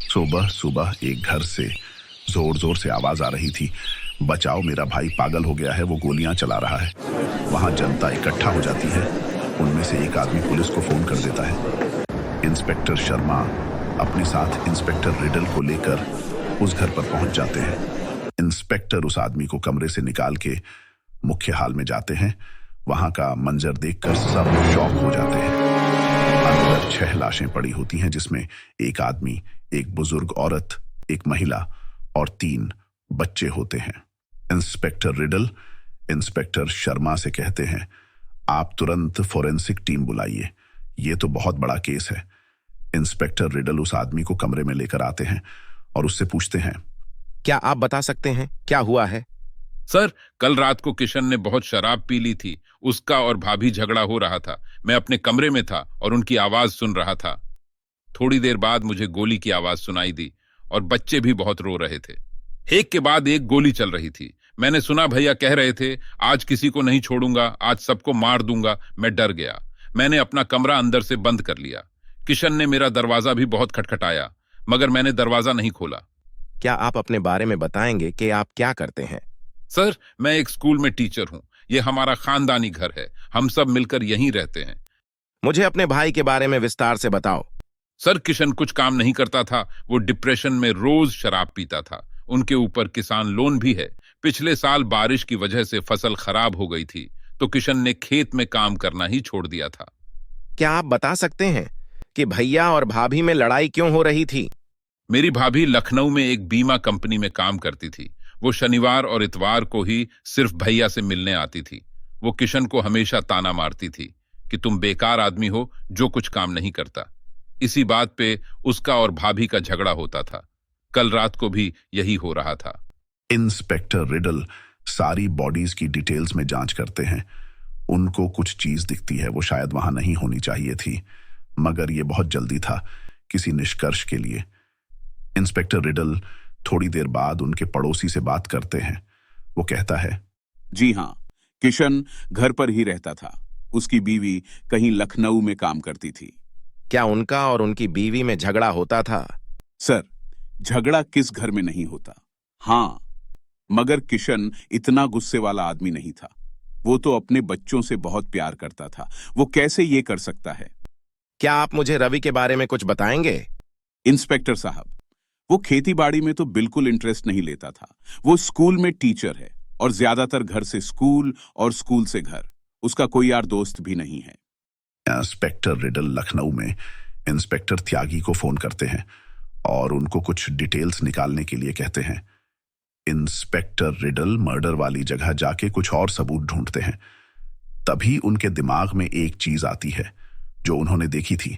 सुबह सुबह एक घर से जोर जोर से आवाज आ रही थी, बचाओ मेरा भाई पागल हो गया है, वो गोलियां चला रहा है। वहां जनता इकट्ठा हो जाती है। उनमें से एक आदमी पुलिस को फोन कर देता है। इंस्पेक्टर शर्मा अपने साथ इंस्पेक्टर रिडल को लेकर उस घर पर पहुंच जाते हैं। इंस्पेक्टर उस आदमी को कमरे से निकाल के मुख्य हाल में जाते हैं। वहां का मंजर देखकर सब शॉक हो जाते हैं। अंदर 6 लाशें पड़ी होती हैं, जिसमें एक आदमी, एक बुजुर्ग औरत, एक महिला और 3 बच्चे होते हैं। इंस्पेक्टर रिडल इंस्पेक्टर शर्मा से कहते हैं, आप तुरंत फोरेंसिक टीम बुलाइए, ये तो बहुत बड़ा केस है। इंस्पेक्टर रिडल उस आदमी को कमरे में लेकर आते हैं और उससे पूछते हैं, क्या आप बता सकते हैं क्या हुआ है? सर, कल रात को किशन ने बहुत शराब पी ली थी। उसका और भाभी झगड़ा हो रहा था। मैं अपने कमरे में था और उनकी आवाज सुन रहा था। थोड़ी देर बाद मुझे गोली की आवाज सुनाई दी और बच्चे भी बहुत रो रहे थे। एक के बाद एक गोली चल रही थी। मैंने सुना भैया कह रहे थे, आज किसी को नहीं छोड़ूंगा, आज सबको मार दूंगा। मैं डर गया। मैंने अपना कमरा अंदर से बंद कर लिया। किशन ने मेरा दरवाजा भी बहुत खटखटाया, मगर मैंने दरवाजा नहीं खोला। क्या आप अपने बारे में बताएंगे कि आप क्या करते हैं? सर, मैं एक स्कूल में टीचर हूं। यह हमारा खानदानी घर है। हम सब मिलकर यहीं रहते हैं। मुझे अपने भाई के बारे में विस्तार से बताओ। सर, किशन कुछ काम नहीं करता था। वो डिप्रेशन में रोज शराब पीता था। उनके ऊपर किसान लोन भी है। पिछले साल बारिश की वजह से फसल खराब हो गई थी, तो किशन ने खेत में काम करना ही छोड़ दिया था। क्या आप बता सकते हैं कि भैया और भाभी में लड़ाई क्यों हो रही थी? मेरी भाभी लखनऊ में एक बीमा कंपनी में काम करती थी। वो शनिवार और इतवार को ही सिर्फ भैया से मिलने आती थी। वो किशन को हमेशा ताना मारती थी कि तुम बेकार आदमी हो जो कुछ काम नहीं करता। इसी बात पे उसका और भाभी का झगड़ा होता था। कल रात को भी यही हो रहा था। इंस्पेक्टर रिडल सारी बॉडीज की डिटेल्स में जांच करते हैं। उनको कुछ चीज दिखती है, वो शायद वहां नहीं होनी चाहिए थी, मगर ये बहुत जल्दी था किसी निष्कर्ष के लिए। इंस्पेक्टर रिडल थोड़ी देर बाद उनके पड़ोसी से बात करते हैं। वो कहता है, जी हां, किशन घर पर ही रहता था। उसकी बीवी कहीं लखनऊ में काम करती थी। क्या उनका और उनकी बीवी में झगड़ा होता था? सर, झगड़ा किस घर में नहीं होता। हाँ, मगर किशन इतना गुस्से वाला आदमी नहीं था। वो तो अपने बच्चों से बहुत प्यार करता था। वो कैसे ये कर सकता है? क्या आप मुझे रवि के बारे में कुछ बताएंगे? इंस्पेक्टर साहब, वो खेतीबाड़ी में तो बिल्कुल इंटरेस्ट नहीं लेता था। वो स्कूल में टीचर है और ज्यादातर घर से स्कूल और स्कूल से घर। उसका कोई यार दोस्त भी नहीं है। इंस्पेक्टर रिडल लखनऊ में इंस्पेक्टर त्यागी को फोन करते हैं और उनको कुछ डिटेल्स निकालने के लिए कहते हैं। इंस्पेक्टर रिडल मर्डर वाली जगह जाके कुछ और सबूत ढूंढते हैं। तभी उनके दिमाग में एक चीज आती है जो उन्होंने देखी थी।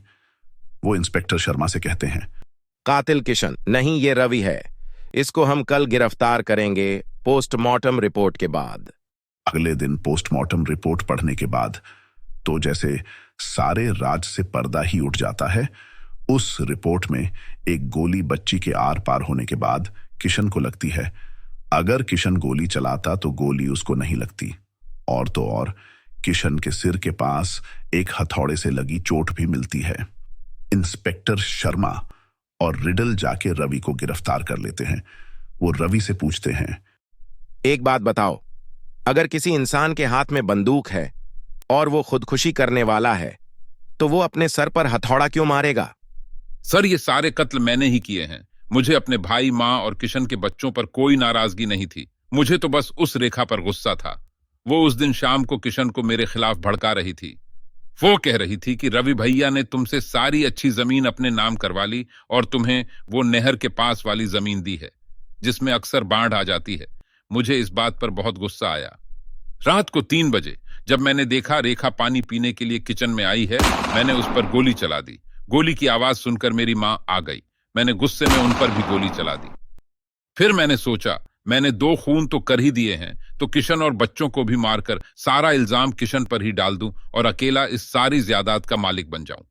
वो इंस्पेक्टर शर्मा से कहते हैं, कातिल किशन नहीं, ये रवि है। इसको हम कल गिरफ्तार करेंगे पोस्टमार्टम रिपोर्ट के बाद। अगले दिन पोस्टमार्टम रिपोर्ट पढ़ने के बाद तो जैसे सारे राज से पर्दा ही उठ जाता है। उस रिपोर्ट में एक गोली बच्ची के आर पार होने के बाद किशन को लगती है। अगर किशन गोली चलाता तो गोली उसको नहीं लगती। और तो और किशन के सिर के पास एक हथौड़े से लगी चोट भी मिलती है। इंस्पेक्टर शर्मा और रिडल जाके रवि को गिरफ्तार कर लेते हैं। वो रवि से पूछते हैं, एक बात बताओ, अगर किसी इंसान के हाथ में बंदूक है और वो खुदकुशी करने वाला है, तो वो अपने सर पर हथौड़ा क्यों मारेगा? सर, ये सारे कत्ल मैंने ही किए हैं। मुझे अपने भाई, माँ और किशन के बच्चों पर कोई नाराजगी नहीं थी। मुझे तो बस उस रेखा पर गुस्सा था। वो उस दिन शाम को किशन को मेरे खिलाफ भड़का रही थी। वो कह रही थी कि रवि भैया ने तुमसे सारी अच्छी जमीन अपने नाम करवा ली और तुम्हें वो नहर के पास वाली जमीन दी है जिसमें अक्सर बाढ़ आ जाती है। मुझे इस बात पर बहुत गुस्सा आया। रात को 3 बजे जब मैंने देखा रेखा पानी पीने के लिए किचन में आई है, मैंने उस पर गोली चला दी। गोली की आवाज सुनकर मेरी मां आ गई। मैंने गुस्से में उन पर भी गोली चला दी। फिर मैंने सोचा, मैंने 2 खून तो कर ही दिए हैं, तो किशन और बच्चों को भी मारकर सारा इल्जाम किशन पर ही डाल दूं और अकेला इस सारी ज्यादात का मालिक बन जाऊं।